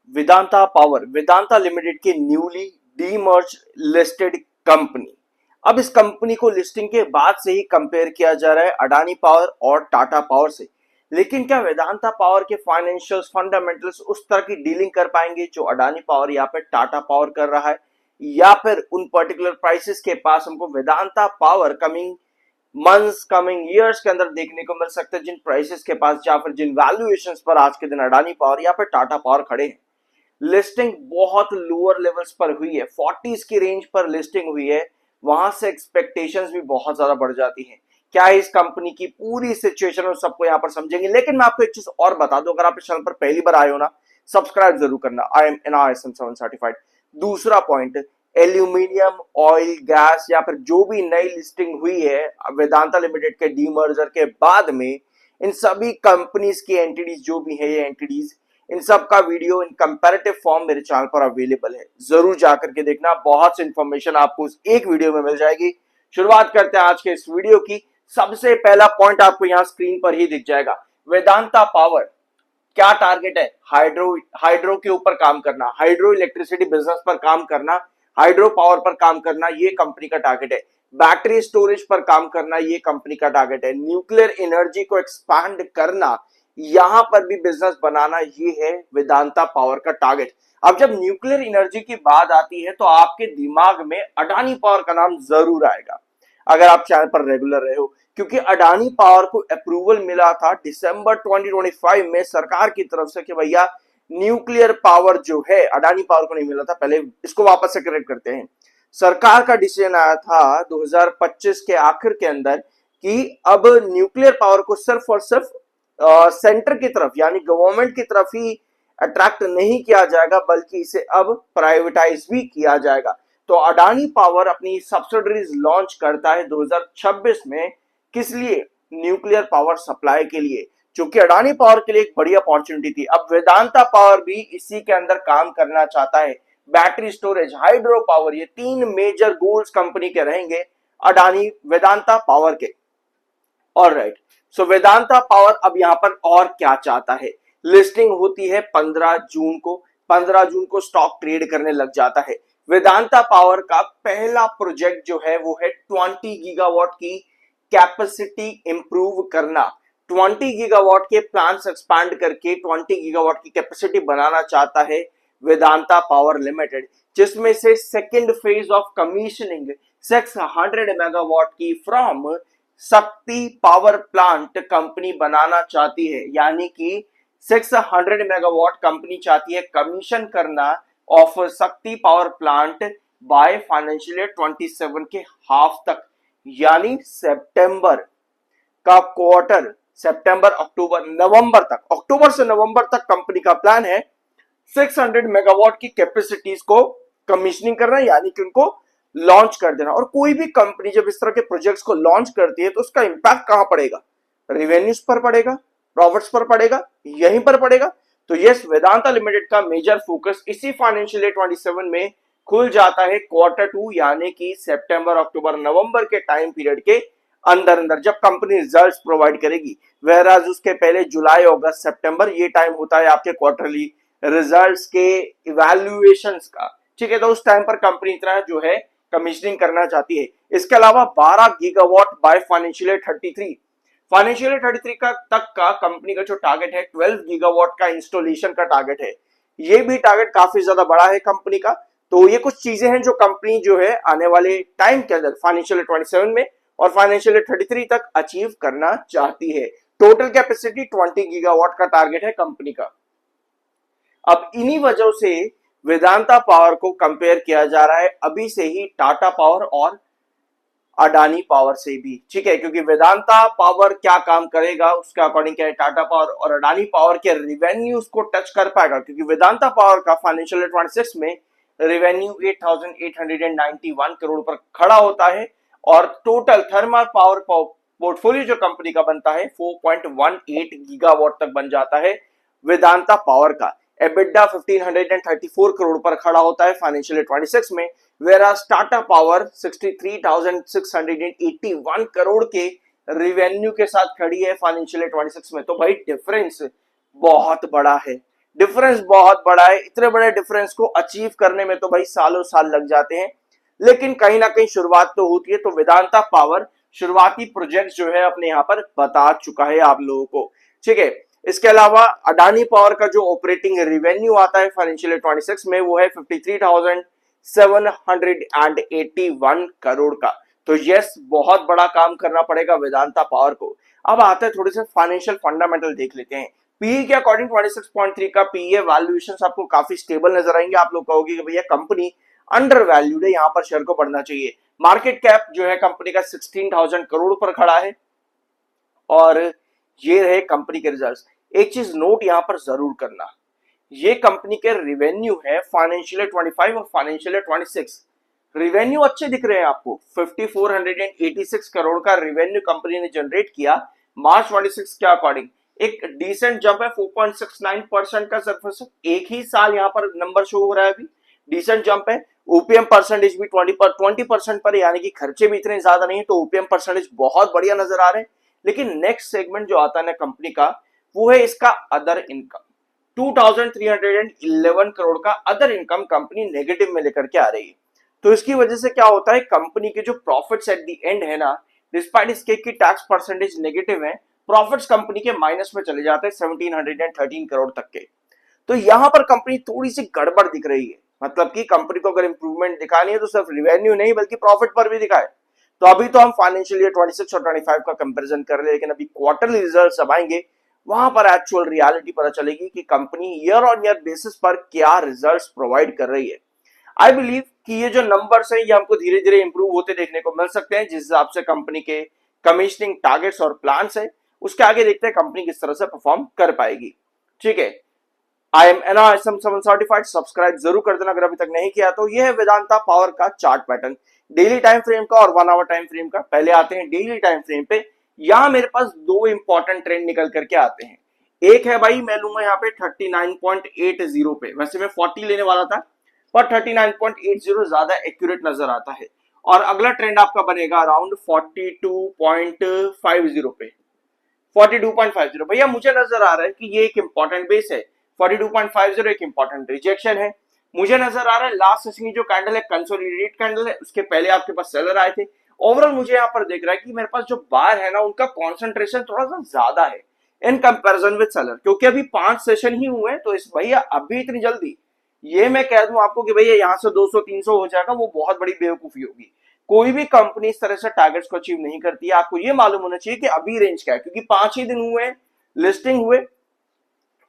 Vedanta power, Vedanta limited की newly demerge listed company. अब इस कंपनी को लिस्टिंग के बाद से ही कंपेयर किया जा रहा है अडानी पावर और टाटा पावर से। लेकिन क्या वेदांता पावर के फाइनेंशियल्स फंडामेंटल्स उस तरह की डीलिंग कर पाएंगे जो अडानी पावर या फिर टाटा पावर कर रहा है, या फिर उन पर्टिकुलर प्राइसेस के पास हमको Vedanta power coming months coming years के अंदर देखने को मिल सकता है, जिन प्राइसेस के पास या फिर जिन वैल्यूएशंस पर आज के दिन अडानी पावर या फिर टाटा पावर खड़े हैं। लिस्टिंग बहुत लोअर लेवल्स पर हुई है, 40s की रेंज पर लिस्टिंग हुई है, वहां से एक्सपेक्टेशंस भी बहुत ज्यादा बढ़ जाती हैं। क्या है इस कंपनी की पूरी सिचुएशन और सबको यहाँ पर समझेंगे। लेकिन मैं आपको एक चीज और बता दूं, अगर आप इस चैनल पर पहली बार आए हो ना, सब्सक्राइब जरूर करना। I am NISM 7 certified. दूसरा पॉइंट, एल्यूमिनियम, ऑयल, गैस या फिर जो भी नई लिस्टिंग हुई है वेदांता लिमिटेड के डीमर्जर के बाद में, इन सभी कंपनीज की एंटिटीज जो भी है, ये एंटिटीज, इन सब का वीडियो इन कंपैरेटिव फॉर्म मेरे चैनल पर अवेलेबल है, जरूर जाकर के देखना। बहुत सी इंफॉर्मेशन आपको उस एक वीडियो में मिल जाएगी। शुरुआत करते हैं आज के इस वीडियो की। सबसे पहला पॉइंट आपको यहाँ स्क्रीन पर ही दिख जाएगा। वेदांता पावर क्या टारगेट है? हाइड्रो के ऊपर काम करना, हाइड्रो इलेक्ट्रिसिटी बिजनेस पर काम करना, हाइड्रो पावर पर काम करना, ये कंपनी का टारगेट है। बैटरी स्टोरेज पर काम करना, ये कंपनी का टारगेट है। न्यूक्लियर एनर्जी को एक्सपांड करना, यहां पर भी बिजनेस बनाना, ये है वेदांता पावर का टारगेट। अब जब न्यूक्लियर एनर्जी की बात आती है तो आपके दिमाग में अडानी पावर का नाम जरूर आएगा, अगर आप चैनल पर रेगुलर रहे हो, क्योंकि अडानी पावर को अप्रूवल मिला था दिसंबर 2025 में सरकार की तरफ से कि भैया न्यूक्लियर पावर जो है, अडानी पावर को नहीं मिला था, पहले इसको वापस से करेक्ट करते हैं। सरकार का डिसीजन आया था 2025 के आखिर के अंदर कि अब न्यूक्लियर पावर को सिर्फ और सिर्फ सेंटर की तरफ यानी गवर्नमेंट की तरफ ही अट्रैक्ट नहीं किया जाएगा, बल्कि इसे अब प्राइवेटाइज भी किया जाएगा। तो अडानी पावर अपनी सब्सिडरीज लॉन्च करता है 2026 में, किस लिए? न्यूक्लियर पावर सप्लाई के लिए, जो कि अडानी पावर के लिए एक बड़ी अपॉर्चुनिटी थी। अब वेदांता पावर भी इसी के अंदर काम करना चाहता है। बैटरी स्टोरेज, हाइड्रो पावर, ये तीन मेजर गोल्स कंपनी के रहेंगे अडानी वेदांता पावर के। ऑलराइट, सो वेदांता पावर अब यहां पर और क्या चाहता है? लिस्टिंग होती है 15 जून को, 15 जून को स्टॉक ट्रेड करने लग जाता है। वेदांता पावर का पहला प्रोजेक्ट जो है वो है 20 गीगावाट की कैपेसिटी इंप्रूव करना। 20 गीगावाट के प्लांट्स एक्सपांड करके 20 गीगावाट की कैपेसिटी बनाना चाहता है वेदांता पावर लिमिटेड, जिसमें से second phase of commissioning 600 megawatt की फ्रॉम शक्ति पावर प्लांट कंपनी बनाना चाहती है। यानी कि 600 मेगावाट कंपनी चाहती है कमीशन करना ऑफ शक्ति power plant by financial year 27 के हाफ तक, यानी सितंबर का क्वार्टर, सितंबर अक्टूबर नवंबर तक, अक्टूबर से नवंबर तक कंपनी का प्लान है 600 मेगावाट की कैपेसिटीज को कमीशनिंग करना, यानी कि उनको लॉन्च कर देना। और कोई भी कंपनी जब इस तरह के प्रोजेक्ट्स को लॉन्च करती है तो उसका इंपैक्ट कहां पड़ेगा? रेवेन्यूज पर पड़ेगा, प्रॉफिट्स पर पड़ेगा, यहीं पर पड़ेगा। तो यस, वेदांता लिमिटेड का मेजर फोकस इसी फाइनेंशियल ईयर 27 में खुल जाता है क्वार्टर 2, यानी कि सितंबर अक्टूबर नवंबर के टाइम पीरियड के अंदर अंदर, जब कंपनी रिजल्ट्स प्रोवाइड करेगी। वेराज उसके पहले जुलाई, अगस्त, सितंबर, ये टाइम होता है आपके क्वार्टरली रिजल्ट्स के इवैल्यूएशंस का। ठीक है, तो उस टाइम पर कंपनी इतना जो है कमीशनिंग करना चाहती है। इसके अलावा 12 gigawatt by financial year 33, financial year 33 का तक का कंपनी का जो टारगेट है 12 गीगावाट का इंस्टॉलेशन का टारगेट है। ये भी टारगेट काफी ज्यादा बड़ा है कंपनी का। तो ये कुछ चीजें हैं जो कंपनी जो है आने वाले टाइम के अंदर फाइनेंशियल ईयर 27 में और फाइनेंशियल ईयर 33 तक अचीव करना चाहती है। टोटल कैपेसिटी 20 गीगावाट का टारगेट है कंपनी का। अब इन्हीं वजह से वेदांता पावर को कंपेयर किया जा रहा है अभी से ही टाटा पावर और अडानी पावर से भी। ठीक है, क्योंकि वेदांता पावर क्या काम करेगा उसके अकॉर्डिंग क्या है, टाटा पावर और अडानी पावर के रिवेन्यूज को टच कर पाएगा। क्योंकि वेदांता पावर का फाइनेंशियल ईयर 26 में रेवेन्यू 8,891 करोड़ पर खड़ा होता है और टोटल थर्मल पावर पोर्टफोलियो जो कंपनी का बनता है 4.18 गीगावाट तक बन जाता है वेदांता पावर का। एबिडा 1534 करोड़ पर खड़ा होता है फाइनेंशियल ईयर 26 में, whereas टाटा पावर 63,681 करोड़ के रेवेन्यू के साथ खड़ी है फाइनेंशियल ईयर 26 में। तो भाई डिफरेंस बहुत बड़ा है, डिफरेंस बहुत बड़ा है। इतने बड़े डिफरेंस को अचीव करने में तो भाई सालों साल लग जाते हैं, लेकिन कहीं ना कहीं शुरुआत तो होती है। तो वेदांता पावर शुरुआती प्रोजेक्ट जो है अपने यहाँ पर बता चुका है आप लोगों को, ठीक है। इसके अलावा अडानी पावर का जो ऑपरेटिंग रेवेन्यू आता है फाइनेंशियल ईयर 26 में वो है 53,781 करोड़ का। तो यस, बहुत बड़ा काम करना पड़ेगा वेदांता पावर को। अब आते हैं थोड़े से फाइनेंशियल फंडामेंटल देख लेते हैं। पीई के अकॉर्डिंग 26.3 का पीई वैल्यूएशन आपको काफी स्टेबल नजर आएंगे। आप लोग कहोगे कि भैया कंपनी अंडर वैल्यूड है, यहां पर शेयर को बढ़ना चाहिए। मार्केट कैप जो है कंपनी का 16,000 करोड़ पर खड़ा है। और ये रहे कंपनी के रिजल्ट्स। एक चीज नोट यहां पर जरूर करना, ये कंपनी के रिवेन्यू है फाइनेंशियल ईयर 25 और फाइनेंशियल ईयर 26। रिवेन्यू अच्छे दिख रहे हैं आपको, 5486 करोड़ का रिवेन्यू कंपनी ने जनरेट किया मार्च 26 के अकॉर्डिंग। एक डिसेंट जंप है 4.69% का, सिर्फ एक ही साल यहां पर नंबर शो हो रहा है अभी, डिसेंट जंप है। ओपीएम परसेंटेज भी 20% पर, यानी कि खर्चे भी इतने ज्यादा नहीं है, तो ओपीएम परसेंटेज बहुत बढ़िया नजर आ रहे हैं। लेकिन नेक्स्ट सेगमेंट जो आता है ना कंपनी का, वो है इसका अदर इनकम। 2311 करोड़ का अदर इनकम कंपनी नेगेटिव में लेकर के आ रही है। तो इसकी वजह से क्या होता है, कंपनी के जो प्रॉफिट्स एट द एंड है ना, डिस्पाइट इसके की टैक्स परसेंटेज नेगेटिव है, प्रॉफिट्स कंपनी के माइनस में चले जाते हैं 1713 करोड़ तक के। तो यहां पर कंपनी थोड़ी सी गड़बड़ दिख रही है। मतलब कि कंपनी को अगर इंप्रूवमेंट दिखानी है तो सिर्फ रिवेन्यू नहीं बल्कि प्रॉफिट पर भी दिखाए। तो अभी तो हम फाइनेंशियल ईयर 26 और 25 का कंपैरिजन कर रहे हैं, लेकिन अभी क्वार्टरली रिजल्ट्स अब आएंगे, वहां पर एक्चुअल रियलिटी पता चलेगी कि company year on year basis पर क्या रिजल्ट्स प्रोवाइड कर रही है। आई बिलीव कि ये जो नंबर्स है ये हमको धीरे धीरे इंप्रूव होते देखने को मिल सकते हैं, जिस हिसाब से कंपनी के कमीशनिंग टारगेट्स और प्लान्स है उसके आगे देखते हैं कंपनी किस तरह से परफॉर्म कर पाएगी, ठीक है। I am NISM 7 certified, subscribe जरूर कर देना अगर अभी तक नहीं किया तो। यह है वेदांता पावर का chart pattern, daily time frame का और 1 आवर टाइम फ्रेम का। पहले आते हैं डेली टाइम फ्रेम पे। यहां मेरे पास दो इंपॉर्टेंट ट्रेंड निकल करके आते हैं। एक है भाई, मैं लूंगा यहाँ पे 39.80 पे, वैसे मैं 40 लेने वाला था पर 39.80 ज्यादा एक्यूरेट नजर आता है। और अगला ट्रेंड आपका बनेगा अराउंड 42.50 पे, 42.50। भैया मुझे नजर आ रहा है कि ये एक इंपॉर्टेंट बेस है, 42.50 एक इंपॉर्टेंट रिजेक्शन है। मुझे नजर आ रहा है लास्ट सेशन की जो कैंडल है कंसोलिडेटेड कैंडल है, उसके पहले आपके पास सेलर आए थे। ओवरऑल मुझे यहाँ पर देख रहा है कि मेरे पास जो बार है ना उनका कॉन्सेंट्रेशन थोड़ा सा ज्यादा है इन कंपैरिजन विद सेलर, क्योंकि अभी 5 सेशन ही हुए हैं। तो इस भैया अभी इतनी जल्दी ये मैं कह दूं आपको कि भैया यहाँ से 200-300 हो जाएगा, वो बहुत बड़ी बेवकूफी होगी। कोई भी कंपनी इस तरह से टारगेट्स को अचीव नहीं करती है। आपको ये मालूम होना चाहिए कि अभी रेंज क्या है, क्योंकि 5 ही दिन हुए लिस्टिंग हुए,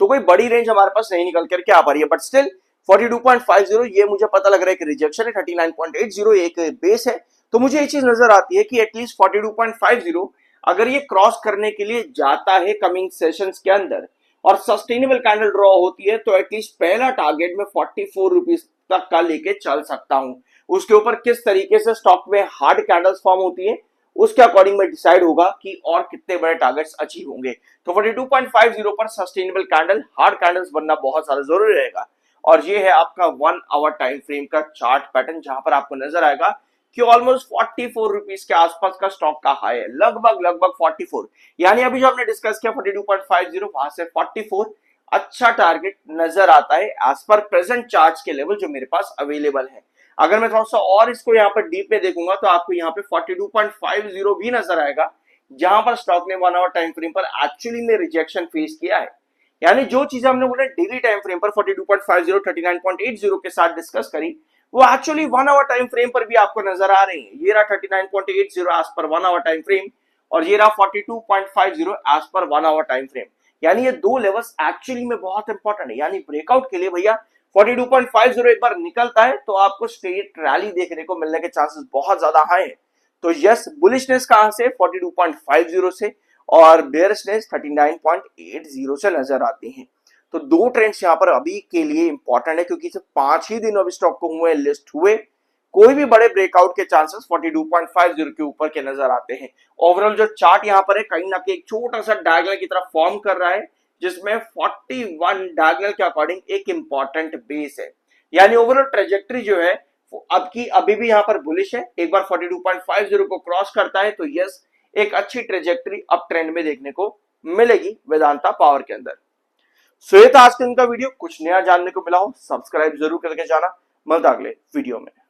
तो कोई बड़ी रेंज हमारे पास नहीं निकल करके आ पा रही है। बट स्टिल 42.50 ये मुझे पता लग रहा है कि रिजेक्शन है, 39.80 एक बेस है। तो मुझे ये चीज नजर आती है कि एटलीस्ट 42.50 अगर ये क्रॉस करने के लिए जाता है कमिंग सेशंस के अंदर और सस्टेनेबल कैंडल ड्रॉ होती है, तो एटलीस्ट पहला टारगेट में 44 रुपीज तक का लेके चल सकता हूं। उसके ऊपर किस तरीके से स्टॉक में हार्ड कैंडल्स फॉर्म होती है उसके अकॉर्डिंग में डिसाइड होगा कि और कितने बड़े टारगेट्स अचीव होंगे। तो 42.50 पर सस्टेनेबल कैंडल, हार्ड कैंडल्स बनना बहुत ज्यादा जरूरी रहेगा। और ये है आपका 1 आवर टाइम फ्रेम का चार्ट पैटर्न, जहां पर आपको नजर आएगा कि ऑलमोस्ट 44 रुपीज के आसपास का स्टॉक का हाई है, लगभग 44। यानी अभी जो हमने डिस्कस किया 42.50, वहां से 44 अच्छा टारगेट नजर आता है एज पर प्रेजेंट चार्ट्स के लेवल जो मेरे पास अवेलेबल है। अगर मैं थोड़ा सा और इसको यहाँ पर डीप में देखूंगा तो आपको यहाँ पे 42.50 भी नजर आएगा, जहां पर स्टॉक ने 1 आवर टाइम फ्रेम पर एक्चुअली में रिजेक्शन फेस किया है। यानी जो चीजें हमने बोला डेली टाइम फ्रेम पर 42.50, 39.80 के साथ डिस्कस करी, वो एक्चुअली 1 आवर टाइम फ्रेम पर भी आपको नजर आ रही है। ये रहा 39.80 as per 1 our time frame और ये रहा 42.50 as per 1 our time frame. यानी ये दो लेवल्स एक्चुअली में बहुत इंपॉर्टेंट है। यानी ब्रेकआउट के लिए भैया 42.50 एक बार निकलता है तो आपको स्ट्रेट रैली देखने को मिलने के चांसेस बहुत ज्यादा हाई है। तो यस, बुलिशनेस कहां से 42.50 से और बेयरिशनेस 39.80 से नजर आती हैं। तो दो ट्रेंड्स यहां पर अभी के लिए इंपॉर्टेंट है, क्योंकि सिर्फ 5 ही दिन अभी स्टॉक को हुए लिस्ट हुए, कोई भी बड़े ब्रेकआउट के चांसेस 42.50 के ऊपर के नजर आते हैं। ओवरऑल जो चार्ट यहां पर है कहीं ना कहीं एक छोटा सा डायगोनल की तरफ फॉर्म कर रहा है, जिसमें 41 डायगोनल के अकॉर्डिंग एक इंपॉर्टेंट बेस है। यानी ओवरऑल ट्रेजेक्टरी जो है अब की अभी भी यहां पर बुलिश है। एक बार 42.50 को क्रॉस करता है तो यस, एक अच्छी ट्रेजेक्टरी अप ट्रेंड में देखने को मिलेगी वेदांता पावर के अंदर। सो ये था आज के दिन का वीडियो। कुछ नया जानने को मिला हो सब्सक्राइब जरूर करके जाना। मिलता अगले वीडियो में।